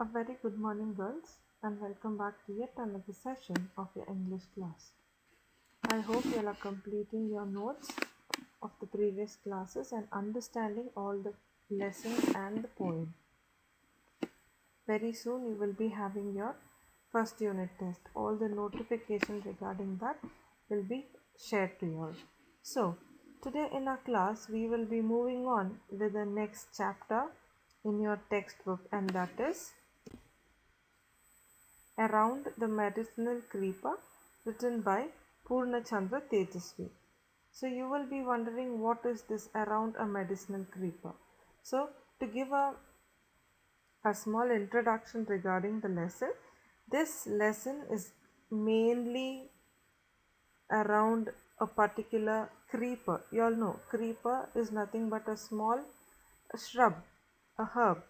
A very good morning, girls, and welcome back to yet another session of your English class. I hope you are completing your notes of the previous classes and understanding all the lessons and the poem. Very soon, you will be having your first unit test. All the notifications regarding that will be shared to you all. So, today in our class, we will be moving on with the next chapter in your textbook, and that is Around the Medicinal Creeper, written by Purnachandra Tejasvi. So you will be wondering what is this Around a Medicinal Creeper. So to give a small introduction regarding the lesson, this lesson is mainly around a particular creeper. You all know creeper is nothing but a small shrub, a herb.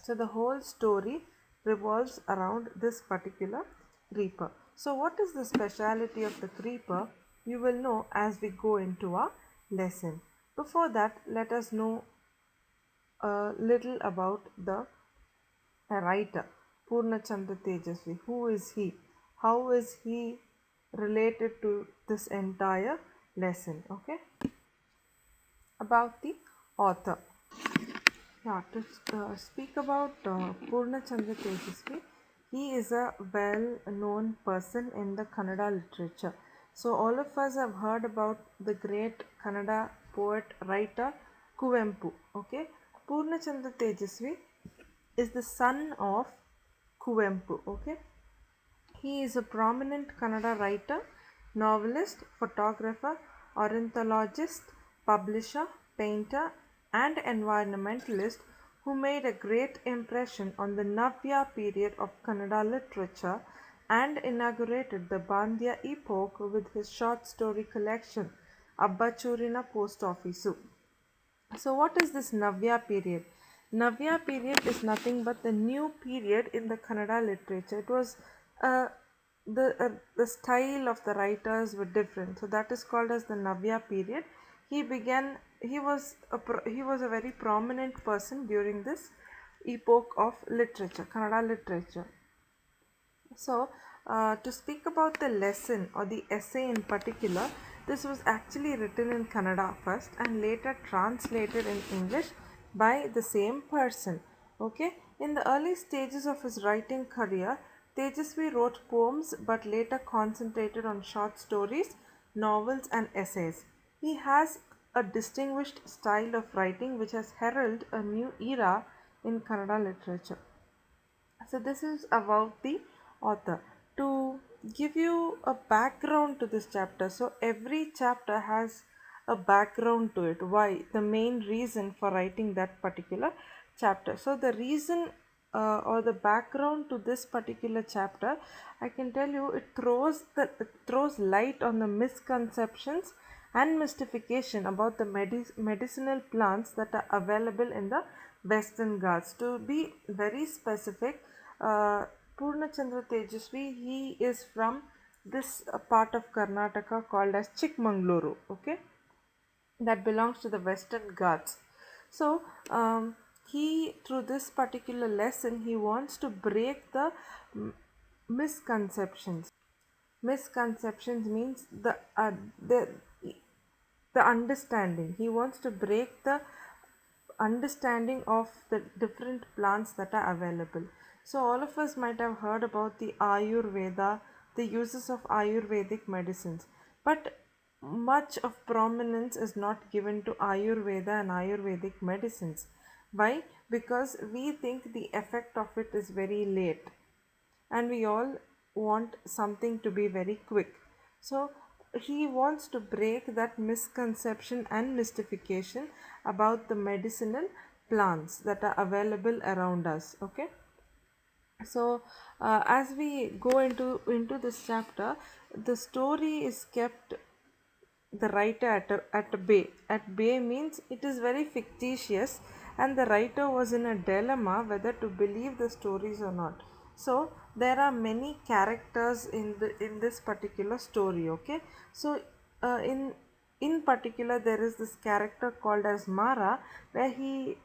So the whole story revolves around this particular creeper. So what is the speciality of the creeper? You will know as we go into our lesson. Before that, let us know a little about the writer Purnachandra Tejasvi. Who is he? How is he related to this entire lesson? Okay. About the author. Yeah, to speak about Purnachandra Tejasvi, he is a well-known person in the Kannada literature. So all of us have heard about the great Kannada poet writer Kuvempu. Okay, Purnachandra Tejasvi is the son of Kuvempu. Okay, he is a prominent Kannada writer, novelist, photographer, ornithologist, publisher, painter, and environmentalist who made a great impression on the Navya period of Kannada literature and inaugurated the Bandya epoch with his short story collection Abbachurina Post Office. So, what is this Navya period? Navya period is nothing but the new period in the Kannada literature. It was uh, the style of the writers were different, so that is called as the Navya period. He began. He was a very prominent person during this epoch of literature, Kannada literature. So, to speak about the lesson or the essay in particular, this was actually written in Kannada first and later translated in English by the same person. Okay, in the early stages of his writing career, Tejasvi wrote poems but later concentrated on short stories, novels, and essays. He has a distinguished style of writing which has heralded a new era in Kannada literature. So, this is about the author. To give you a background to this chapter, so every chapter has a background to it. Why? The main reason for writing that particular chapter. So, the reason or the background to this particular chapter, I can tell you, it throws light on the misconceptions and mystification about the medicinal plants that are available in the Western Ghats. To be very specific, Purnachandra Tejasvi, he is from this part of Karnataka called as Chikmagaluru, okay, that belongs to the Western Ghats. So, he through this particular lesson, he wants to break the mm, misconceptions. Misconceptions means the understanding. He wants to break the understanding of the different plants that are available. So, all of us might have heard about the Ayurveda, the uses of Ayurvedic medicines, but much of prominence is not given to Ayurveda and Ayurvedic medicines. Why? Because we think the effect of it is very late and we all want something to be very quick. So, he wants to break that misconception and mystification about the medicinal plants that are available around us. Okay, so as we go into this chapter, the story is kept the writer at bay. At bay means it is very fictitious, and the writer was in a dilemma whether to believe the stories or not. So there are many characters in this particular story. Okay, so in particular there is this character called as Mara, where he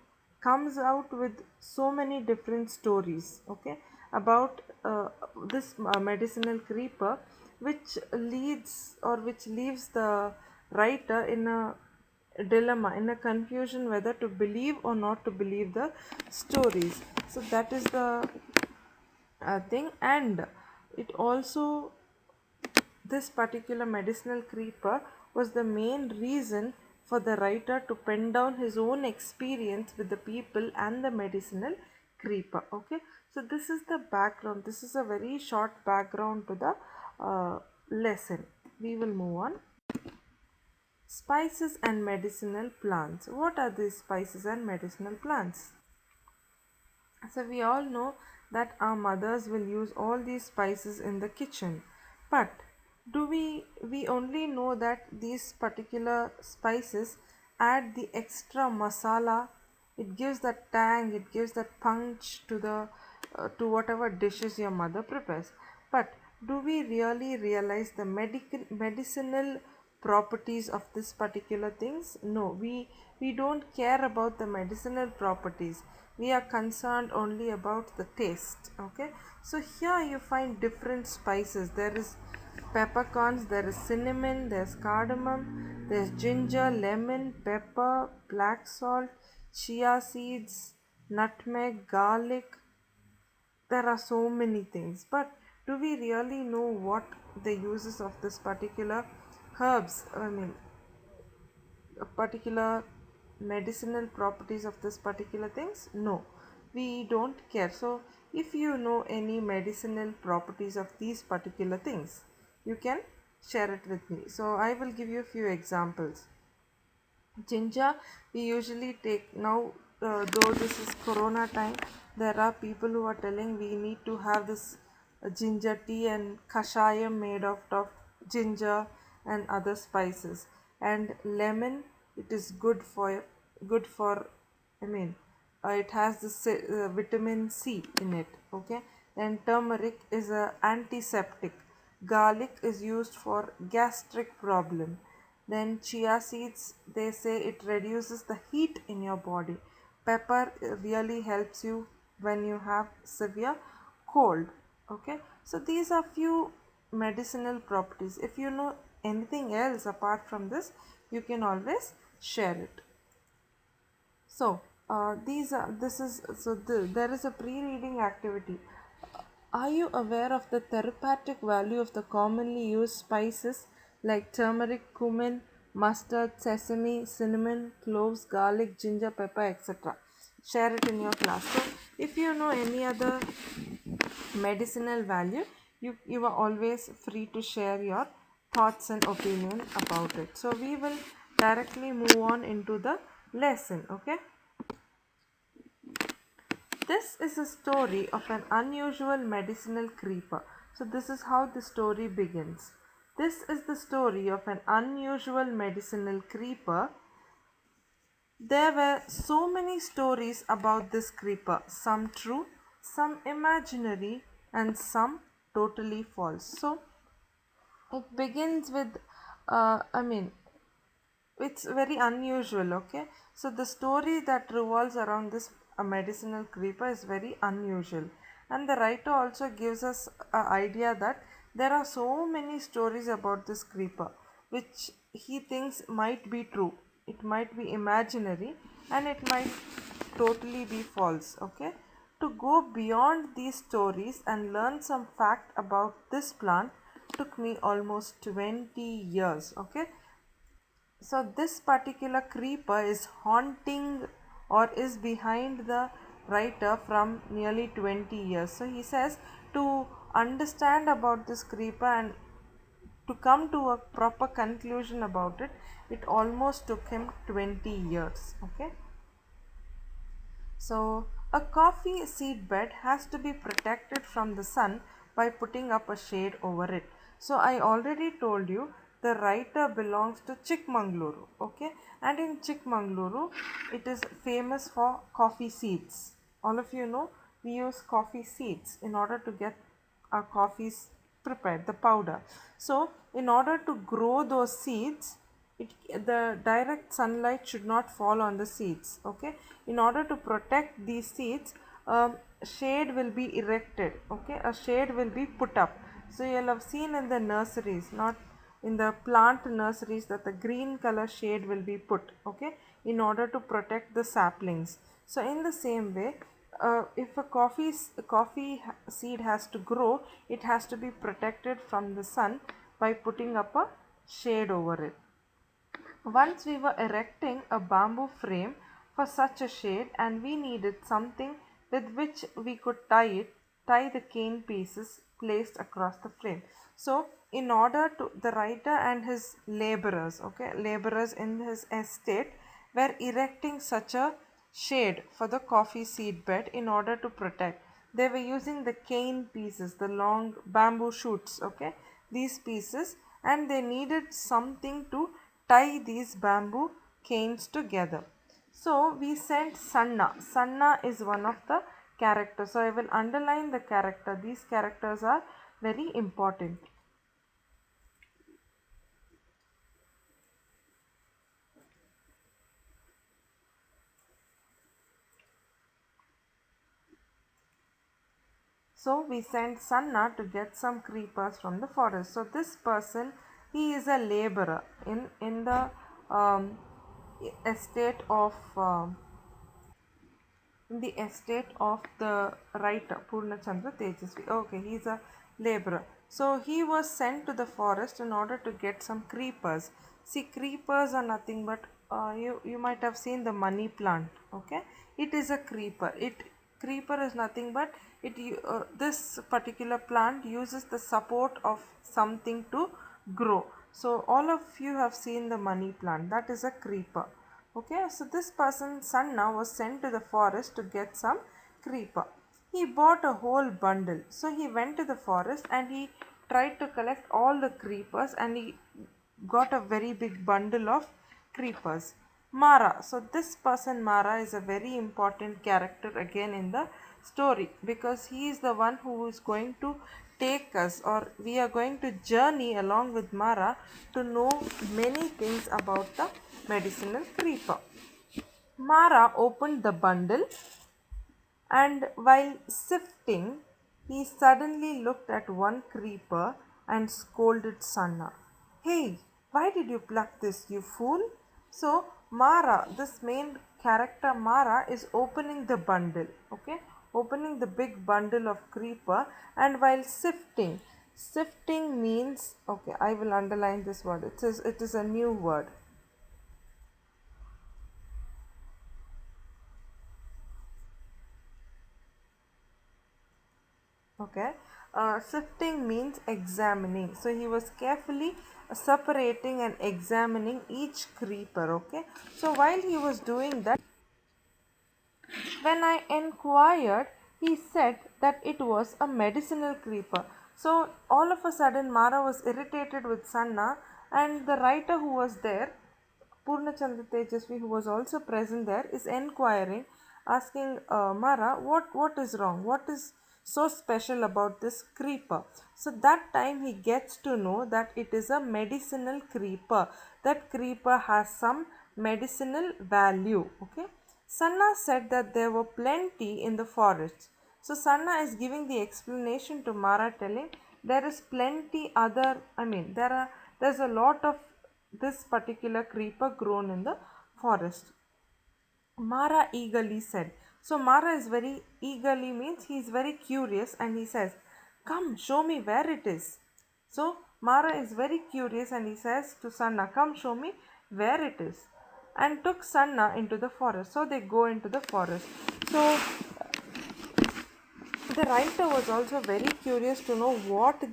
comes out with so many different stories, okay, about this medicinal creeper, which leads or which leaves the writer in a dilemma, in a confusion whether to believe or not to believe the stories. So that is the thing. And it also, this particular medicinal creeper was the main reason for the writer to pen down his own experience with the people and the medicinal creeper. Okay, so this is the background. This is a very short background to the lesson. We will move on. Spices and medicinal plants. What are these spices and medicinal plants? So we all know that our mothers will use all these spices in the kitchen. But do we only know that these particular spices add the extra masala? It gives that tang, it gives that punch to the to whatever dishes your mother prepares. But do we really realize the medicinal properties of this particular things? No, we don't care about the medicinal properties. We are concerned only about the taste. Okay, so here you find different spices. There is peppercorns, there is cinnamon, there's cardamom, there's ginger, lemon, pepper, black salt, chia seeds, nutmeg, garlic. There are so many things, but do we really know what the uses of this particular herbs, I mean particular medicinal properties of this particular things? No, we don't care. So if you know any medicinal properties of these particular things, you can share it with me. So I will give you a few examples. Ginger, we usually take now, though this is corona time, there are people who are telling we need to have this ginger tea and kashayam made out of ginger and other spices. And lemon, it is good for, I mean, it has this vitamin C in it. Okay, then turmeric is a antiseptic. Garlic is used for gastric problem. Then chia seeds, they say it reduces the heat in your body. Pepper really helps you when you have severe cold. Okay, so these are few medicinal properties. If you know anything else apart from this, you can always share it. So these are this is so there is a pre-reading activity. Are you aware of the therapeutic value of the commonly used spices like turmeric, cumin, mustard, sesame, cinnamon, cloves, garlic, ginger, pepper, etc.? Share it in your class. So, if you know any other medicinal value, you are always free to share your thoughts and opinion about it. So, we will directly move on into the lesson. Okay. This is a story of an unusual medicinal creeper. So, this is how the story begins. This is the story of an unusual medicinal creeper. There were so many stories about this creeper, some true, some imaginary, and some totally false. So, it begins with, I mean, it's very unusual. Okay, so the story that revolves around this medicinal creeper is very unusual, and the writer also gives us an idea that there are so many stories about this creeper which he thinks might be true, it might be imaginary, and it might totally be false. Okay, to go beyond these stories and learn some fact about this plant took me almost 20 years. Okay, so this particular creeper is haunting or is behind the writer from nearly 20 years. So he says to understand about this creeper and to come to a proper conclusion about it, it almost took him 20 years. Okay. So, a coffee seed bed has to be protected from the sun by putting up a shade over it. So, I already told you the writer belongs to Chikmagaluru, okay? And in Chikmagaluru, it is famous for coffee seeds. All of you know we use coffee seeds in order to get our coffees prepared, the powder. So, in order to grow those seeds, it, the direct sunlight should not fall on the seeds. Okay, in order to protect these seeds, shade will be erected. Okay, a shade will be put up. So you'll have seen in the nurseries, not in the plant nurseries, that the green color shade will be put. Okay, in order to protect the saplings. So in the same way, if a seed has to grow, it has to be protected from the sun by putting up a shade over it. Once we were erecting a bamboo frame for such a shade, and we needed something with which we could tie the cane pieces placed across the frame. So, in order to, the writer and his laborers, okay, laborers in his estate were erecting such a shade for the coffee seed bed in order to protect. They were using the cane pieces, the long bamboo shoots, okay, these pieces, and they needed something to tie these bamboo canes together. So we sent Sanna. Sanna is one of the characters. So I will underline the character. These characters are very important. So we sent Sanna to get some creepers from the forest. So this person, he is a laborer in the um, estate of in the estate of the writer Purnachandra Tejasvi. Okay, he is a laborer. So he was sent to the forest in order to get some creepers. See, creepers are nothing but you might have seen the money plant. Okay, it is a creeper. Creeper is nothing but this particular plant uses the support of something to grow. So all of you have seen the money plant. That is a creeper. Okay, so this person Sanna was sent to the forest to get some creeper. He bought a whole bundle. So he went to the forest and he tried to collect all the creepers, and he got a very big bundle of creepers. Mara. So this person Mara is a very important character again in the story, because he is the one who is going to take us, or we are going to journey along with Mara to know many things about the medicinal creeper. Mara opened the bundle, and while sifting, he suddenly looked at one creeper and scolded Sanna. Hey, why did you pluck this, you fool? So, Mara, this main character Mara, is opening the bundle, okay? Opening the big bundle of creeper, and while sifting means, okay, I will underline this word. It is a new word. Okay, sifting means examining. So he was carefully separating and examining each creeper. Okay, so while he was doing that, when I inquired, he said that it was a medicinal creeper. So all of a sudden, Mara was irritated with Sanna, and the writer who was there, Purnachandra Tejasvi, who was also present there, is enquiring, asking Mara, what is wrong? What is so special about this creeper? So that time he gets to know that it is a medicinal creeper. That creeper has some medicinal value. Okay. Sanna said that there were plenty in the forest. So Sanna is giving the explanation to Mara, telling there is plenty other. I mean, there's a lot of this particular creeper grown in the forest. Mara eagerly said. So Mara is very eagerly means he is very curious, and he says, "Come, show me where it is." So Mara is very curious, and he says to Sanna, "Come, show me where it is," and took Sanna into the forest. So they go into the forest. So the writer was also very curious to know what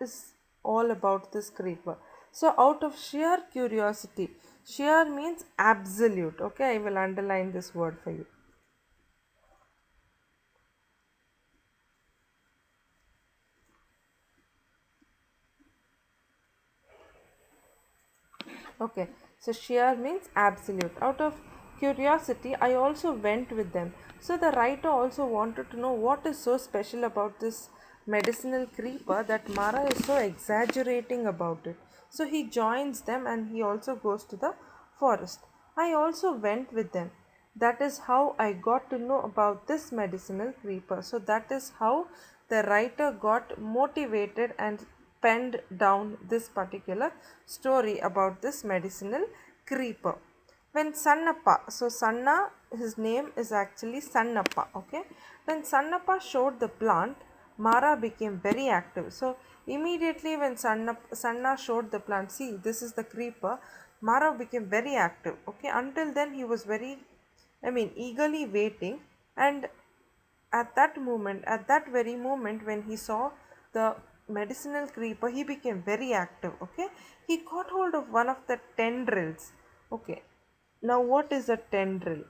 is all about this creeper. So out of sheer curiosity, sheer means absolute. Okay, I will underline this word for you. Okay, so sheer means absolute. Out of curiosity, I also went with them. So the writer also wanted to know what is so special about this medicinal creeper that Mara is so exaggerating about it. So he joins them and he also goes to the forest. I also went with them. That is how I got to know about this medicinal creeper. So that is how the writer got motivated and penned down this particular story about this medicinal creeper. When Sannappa, so Sanna, his name is actually Sannappa, okay? When Sannappa showed the plant, Mara became very active. So immediately when Sanna showed the plant, see, this is the creeper, Mara became very active, okay? Until then he was very, eagerly waiting, and at that moment, at that very moment when he saw the medicinal creeper, he became very active, okay? He caught hold of one of the tendrils, okay? Now, what is a tendril?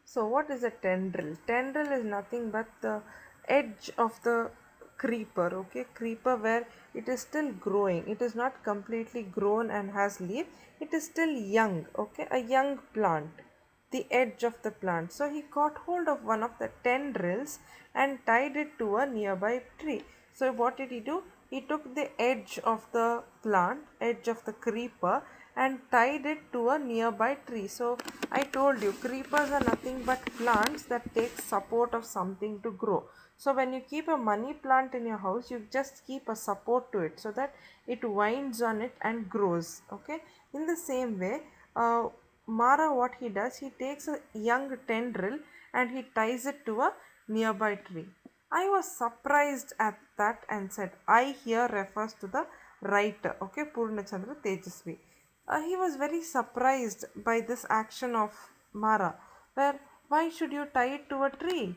So, what is a tendril? Tendril is nothing but the edge of the creeper, okay? Creeper where it is still growing. It is not completely grown and has leaf. It is still young, okay? A young plant, the edge of the plant. So, he caught hold of one of the tendrils and tied it to a nearby tree. So, what did he do? He took the edge of the plant, edge of the creeper, and tied it to a nearby tree. So I told you, creepers are nothing but plants that take support of something to grow. So when you keep a money plant in your house, you just keep a support to it so that it winds on it and grows. Okay. In the same way, Mara, what he does, he takes a young tendril and he ties it to a nearby tree. I was surprised at that and said, I here refers to the writer, okay, Purnachandra Tejasvi. He was very surprised by this action of Mara, where why should you tie it to a tree?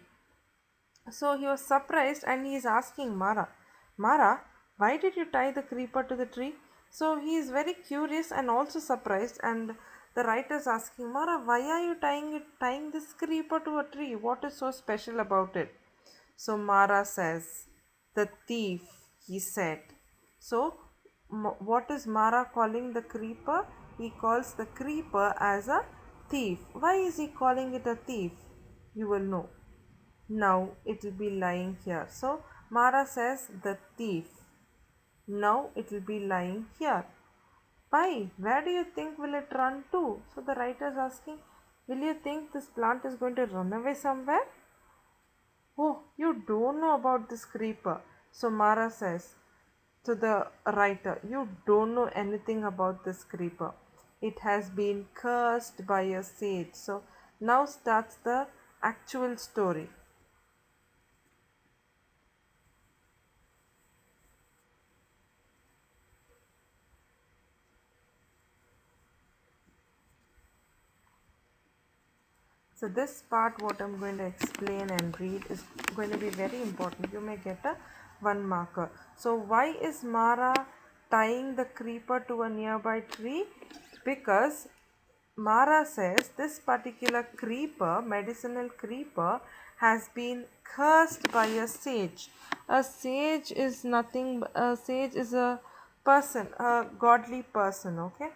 So he was surprised and he is asking Mara, Mara, why did you tie the creeper to the tree? So he is very curious and also surprised, and the writer is asking Mara, why are you tying this creeper to a tree? What is so special about it? So Mara says, the thief, he said. So, what is Mara calling the creeper? He calls the creeper as a thief. Why is he calling it a thief? You will know. Now it will be lying here. So, Mara says the thief. Now it will be lying here. Why? Where do you think will it run to? So the writer is asking, will you think this plant is going to run away somewhere? Oh, you don't know about this creeper. So Mara says to the writer, you don't know anything about this creeper. It has been cursed by a sage. So now starts the actual story. So this part what I'm going to explain and read is going to be very important. You may get a one marker. So why is Mara tying the creeper to a nearby tree? Because Mara says this particular creeper, medicinal creeper, has been cursed by a sage. A sage is nothing, a sage is a person, a godly person, okay?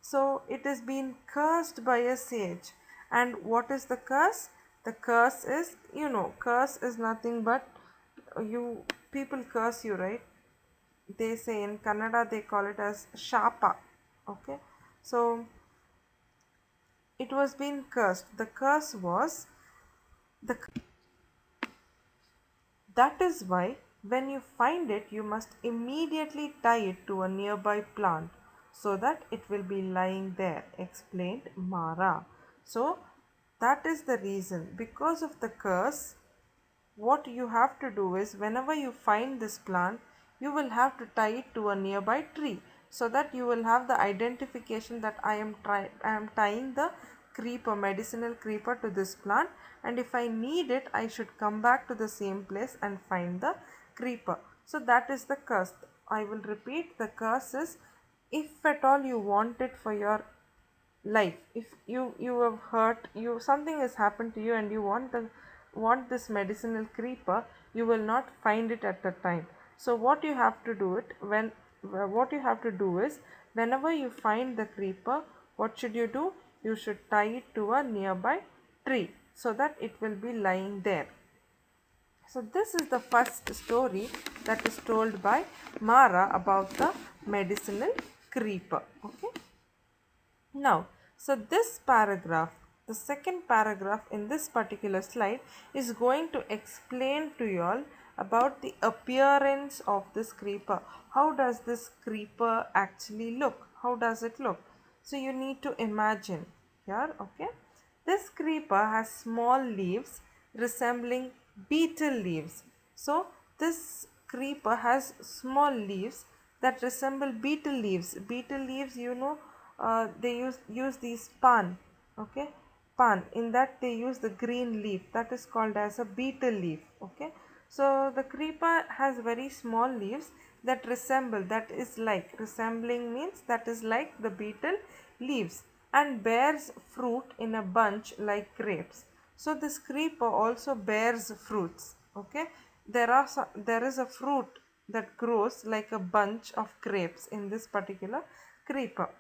So it has been cursed by a sage. And what is the curse? The curse is, curse is nothing but you, people curse you, right? They say in Kannada they call it as shapa, okay? So it was being cursed. The curse was the that is why when you find it you must immediately tie it to a nearby plant so that it will be lying there, explained Mara. So that is the reason. Because of the curse, what you have to do is whenever you find this plant, you will have to tie it to a nearby tree so that you will have the identification that I am tying the creeper, medicinal creeper, to this plant, and if I need it I should come back to the same place and find the creeper. So that is the curse. I will repeat, the curse is if at all you want it for your life, if you have hurt, you something has happened to you and you want this medicinal creeper, you will not find it at the time. So what you have to do is whenever you find the creeper, what should you do? You should tie it to a nearby tree so that it will be lying there. So this is the first story that is told by Mara about the medicinal creeper. Okay. Now, so this paragraph, the second paragraph in this particular slide is going to explain to you all about the appearance of this creeper. How does this creeper actually look? How does it look? So you need to imagine here, okay? This creeper has small leaves resembling beetle leaves. So this creeper has small leaves that resemble beetle leaves. Beetle leaves, they use these pan, okay, pan. In that they use the green leaf that is called as a beetle leaf, okay. So the creeper has very small leaves that resemble, that is like, resembling means that is like the beetle leaves, and bears fruit in a bunch like grapes. So this creeper also bears fruits, okay. There is a fruit that grows like a bunch of grapes in this particular creeper.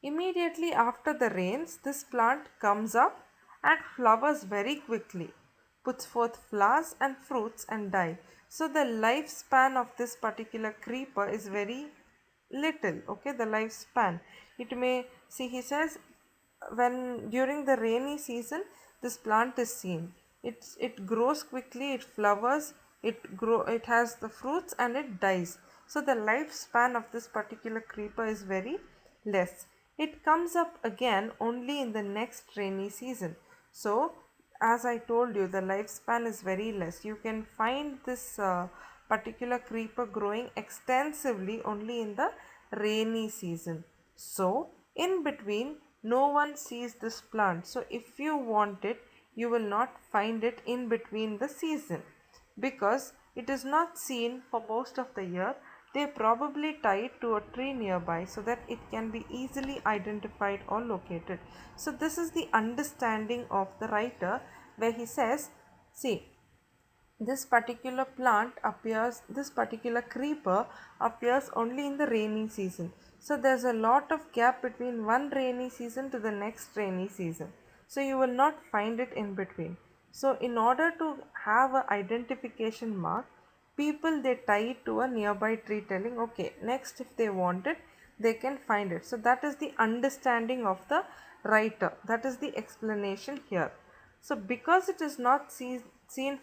Immediately after the rains, this plant comes up and flowers very quickly, puts forth flowers and fruits and die. So the lifespan of this particular creeper is very little, okay, the lifespan. It may, see, he says, when during the rainy season this plant is seen, it grows quickly, it flowers, it has the fruits and it dies. So the lifespan of this particular creeper is very less. It comes up again only in the next rainy season. So as I told you, the lifespan is very less. You can find this particular creeper growing extensively only in the rainy season. So in between, no one sees this plant. So if you want it, you will not find it in between the season, because it is not seen for most of the year. They probably tie it to a tree nearby so that it can be easily identified or located. So this is the understanding of the writer, where he says, see, this particular creeper appears only in the rainy season. So there's a lot of gap between one rainy season to the next rainy season. So you will not find it in between. So in order to have a identification mark, people, they tie it to a nearby tree, telling, okay, next if they want it, they can find it. So that is the understanding of the writer. That is the explanation here. So because it is not seen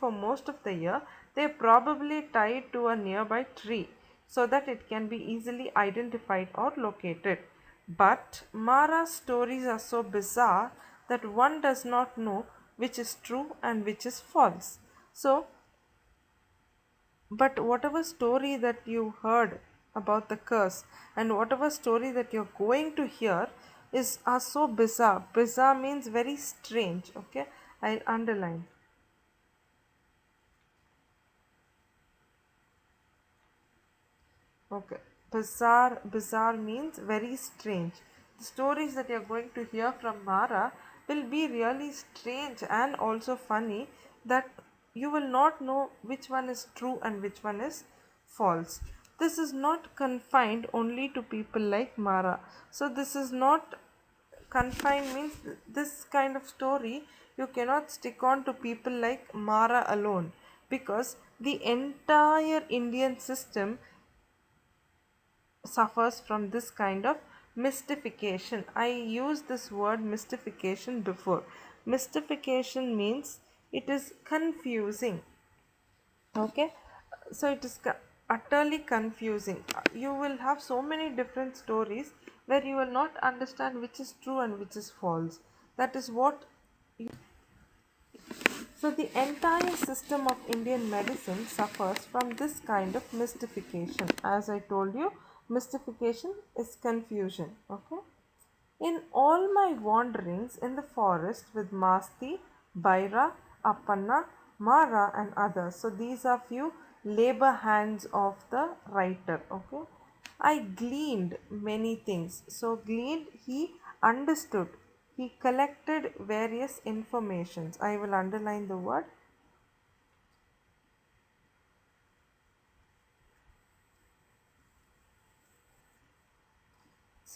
for most of the year, they probably tie it to a nearby tree so that it can be easily identified or located. But Mara's stories are so bizarre that one does not know which is true and which is false. So, but whatever story that you heard about the curse, and whatever story that you're going to hear, is are so bizarre. Bizarre means very strange, okay? I underline. Okay. Bizarre means very strange. The stories that you're going to hear from Mara will be really strange and also funny, that you will not know which one is true and which one is false. This is not confined only to people like Mara. So this is not confined means, this kind of story you cannot stick on to people like Mara alone, because the entire Indian system suffers from this kind of mystification. I used this word mystification before. Mystification means it is confusing. Okay, so it is utterly confusing. You will have so many different stories where you will not understand which is true and which is false. That is what. So the entire system of Indian medicine suffers from this kind of mystification. As I told you, mystification is confusion. Okay. In all my wanderings in the forest with Masti, Baira, Appanna, Mara, and others. So these are few labor hands of the writer. Okay. I gleaned many things. So gleaned, he understood. He collected various informations. I will underline the word.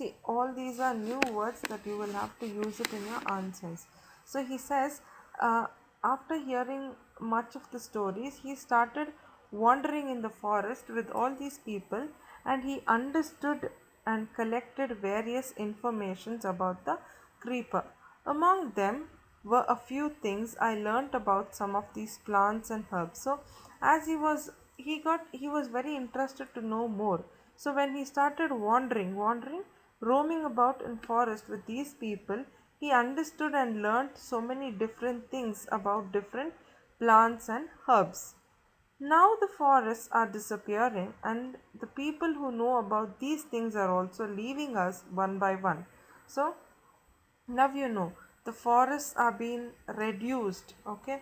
See, all these are new words that you will have to use it in your answers. So he says, uh, after hearing much of the stories, he started wandering in the forest with all these people, and he understood and collected various informations about the creeper. Among them were a few things I learnt about some of these plants and herbs. So as he was very interested to know more. So when he started wandering, roaming about in forest with these people, he understood and learnt so many different things about different plants and herbs. Now the forests are disappearing, and the people who know about these things are also leaving us one by one. So now you know the forests are being reduced. Okay,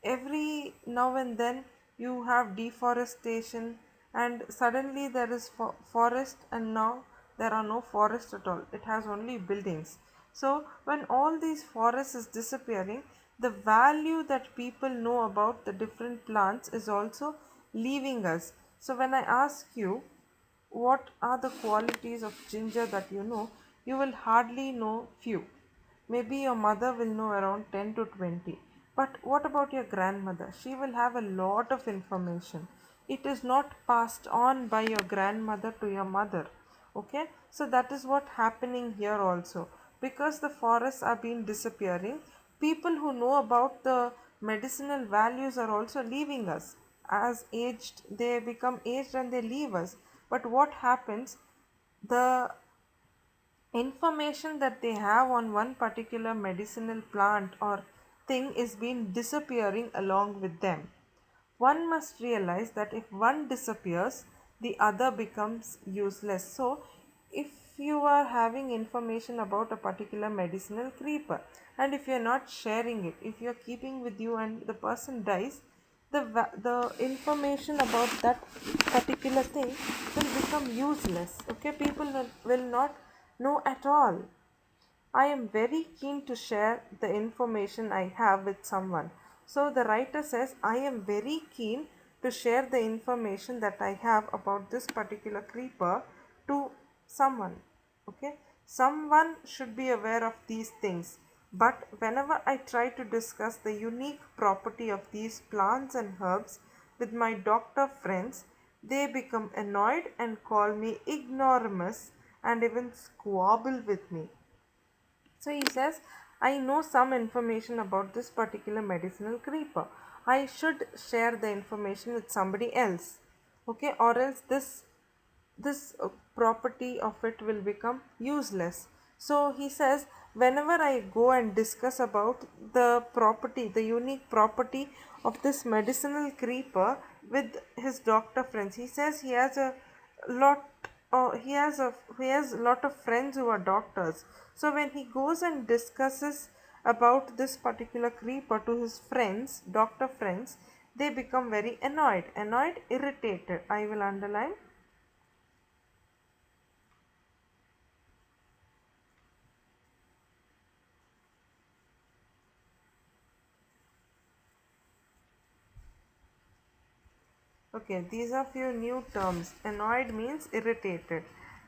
every now and then you have deforestation, and suddenly there is forest, and now there are no forests at all, it has only buildings. So when all these forests is disappearing, the value that people know about the different plants is also leaving us. So when I ask you what are the qualities of ginger that you know, you will hardly know few. Maybe your mother will know around 10 to 20. But what about your grandmother? She will have a lot of information. It is not passed on by your grandmother to your mother. Okay? So that is what happening here also. Because the forests are being disappearing, people who know about the medicinal values are also leaving us. As aged, they become aged and they leave us. But what happens? The information that they have on one particular medicinal plant or thing is been disappearing along with them. One must realize that if one disappears, the other becomes useless. So, if you are having information about a particular medicinal creeper, and if you are not sharing it, if you are keeping with you and the person dies, the information about that particular thing will become useless. Okay, people will not know at all. I am very keen to share the information I have with someone. So the writer says, I am very keen to share the information that I have about this particular creeper to someone. Okay, someone should be aware of these things. But whenever I try to discuss the unique property of these plants and herbs with my doctor friends, they become annoyed and call me ignoramus and even squabble with me. So he says, I know some information about this particular medicinal creeper. I should share the information with somebody else. Okay, or else this property of it will become useless. So he says, whenever I go and discuss about the property, the unique property of this medicinal creeper with his doctor friends, he says he has a lot he has a lot of friends who are doctors. So when he goes and discusses about this particular creeper to his friends, doctor friends, they become very annoyed, irritated. I will underline. Okay, these are few new terms. Annoyed means irritated.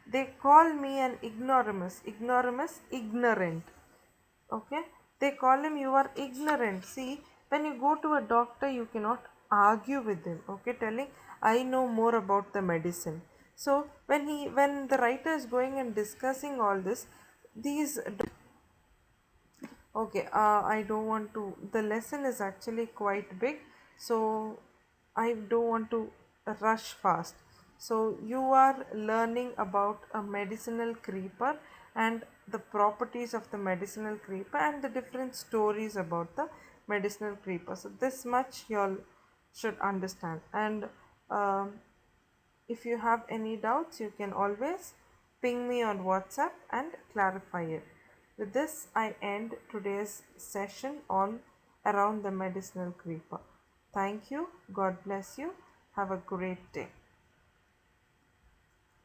They call me an ignoramus. Ignoramus, ignorant. Okay, they call him you are ignorant. See, when you go to a doctor, you cannot argue with him. Okay, telling I know more about the medicine. So when the writer is going and discussing all this, these okay, I don't want to. The lesson is actually quite big, so I don't want to rush fast. So, you are learning about a medicinal creeper and the properties of the medicinal creeper and the different stories about the medicinal creeper. So, this much you all should understand. And um, if you have any doubts, you can always ping me on WhatsApp and clarify it. With this, I end today's session on around the medicinal creeper. Thank you. God bless you. Have a great day.